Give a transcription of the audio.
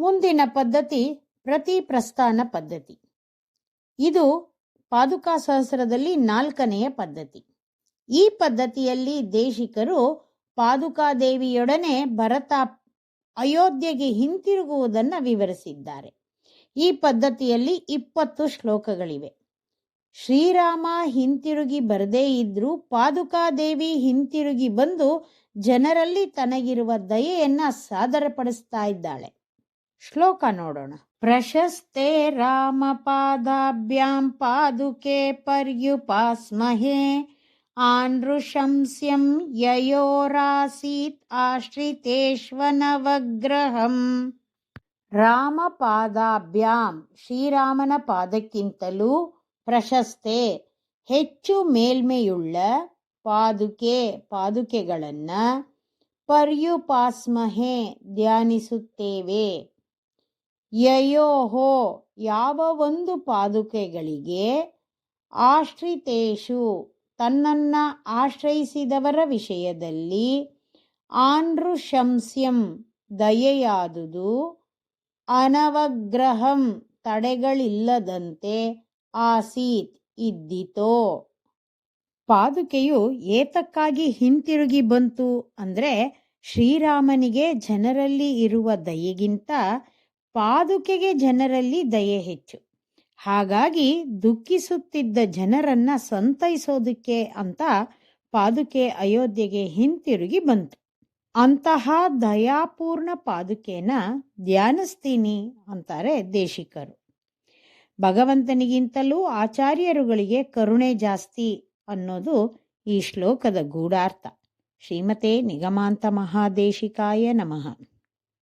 ಮುಂದಿನ ಪದ್ಧತಿ ಪ್ರತಿ ಪ್ರಸ್ಥಾನ ಪದ್ಧತಿ. ಇದು ಪಾದುಕಾ ಸಹಸ್ರದಲ್ಲಿ 4ನೆಯ ಪದ್ಧತಿ. ಈ ಪದ್ಧತಿಯಲ್ಲಿ ದೇಶಿಕರು ಪಾದುಕಾದೇವಿಯೊಡನೆ ಭರತ ಅಯೋಧ್ಯೆಗೆ ಹಿಂತಿರುಗುವುದನ್ನು ವಿವರಿಸಿದ್ದಾರೆ. ಈ ಪದ್ಧತಿಯಲ್ಲಿ 20 ಶ್ಲೋಕಗಳಿವೆ. ಶ್ರೀರಾಮ ಹಿಂತಿರುಗಿ ಬರದೇ ಇದ್ರೂ ಪಾದುಕಾದೇವಿ ಹಿಂತಿರುಗಿ ಬಂದು ಜನರಲ್ಲಿ ತನಗಿರುವ ದಯೆಯನ್ನ ಸಾದರಪಡಿಸ್ತಾ ಇದ್ದಾಳೆ. ಶ್ಲೋಕ ನೋಡೋಣ. ಪ್ರಶಸ್ತೆ ರಾಮ ಪಾದಾಭ್ಯಾಂ ಪಾದುಕೆ ಪರ್ಯುಪಾಸ್ಮಹೇ ಆನೃಶಂಸ್ಯಂ ಯಯೋರಾಸೀತ್ ಆಶ್ರಿತೇಶ್ವನವಗ್ರಹಂ. ರಾಮ ಪಾದಾಭ್ಯಾಂ ಶ್ರೀರಾಮನ ಪಾದಕ್ಕಿಂತಲೂ ಪ್ರಶಸ್ತೆ ಹೆಚ್ಚು ಮೇಲ್ಮೆಯುಳ್ಳ ಪಾದುಕೆಗಳನ್ನ ಪರ್ಯುಪಾಸ್ಮಹೇ ಧ್ಯಾನಿಸುತ್ತೇವೆ. ಯಯೋಹೋ ಯಾವ ಒಂದು ಪಾದುಕೆಗಳಿಗೆ ಆಶ್ರಿತೇಷು ತನ್ನನ್ನ ಆಶ್ರಯಿಸಿದವರ ವಿಷಯದಲ್ಲಿ ಆನೃಶಂಸ್ಯಂ ದಯೆಯಾದುದು ಅನವಗ್ರಹಂ ತಡೆಗಳಿಲ್ಲದಂತೆ ಆಸೀತ್ ಇದ್ದಿತೋ. ಪಾದುಕೆಯು ಏತಕ್ಕಾಗಿ ಹಿಂತಿರುಗಿ ಬಂತು ಅಂದ್ರೆ ಶ್ರೀರಾಮನಿಗೆ ಜನರಲ್ಲಿ ಇರುವ ದಯೆಗಿಂತ ಪಾದುಕೆಗೆ ಜನರಲ್ಲಿ ದಯೆ ಹೆಚ್ಚು. ಹಾಗಾಗಿ ದುಃಖಿಸುತ್ತಿದ್ದ ಜನರನ್ನ ಸಂತೈಸೋದಕ್ಕೆ ಅಂತ ಪಾದುಕೆ ಅಯೋಧ್ಯೆಗೆ ಹಿಂತಿರುಗಿ ಬಂತು. ಅಂತಹ ದಯಾಪೂರ್ಣ ಪಾದುಕೆನ ಧ್ಯಾನಿಸ್ತೀನಿ ಅಂತಾರೆ ದೇಶಿಕರು. ಭಗವಂತನಿಗಿಂತಲೂ ಆಚಾರ್ಯರುಗಳಿಗೆ ಕರುಣೆ ಜಾಸ್ತಿ ಅನ್ನೋದು ಈ ಶ್ಲೋಕದ ಗೂಢಾರ್ಥ. ಶ್ರೀಮತೆ ನಿಗಮಾಂತ ಮಹಾದೇಶಿಕಾಯ ನಮಃ.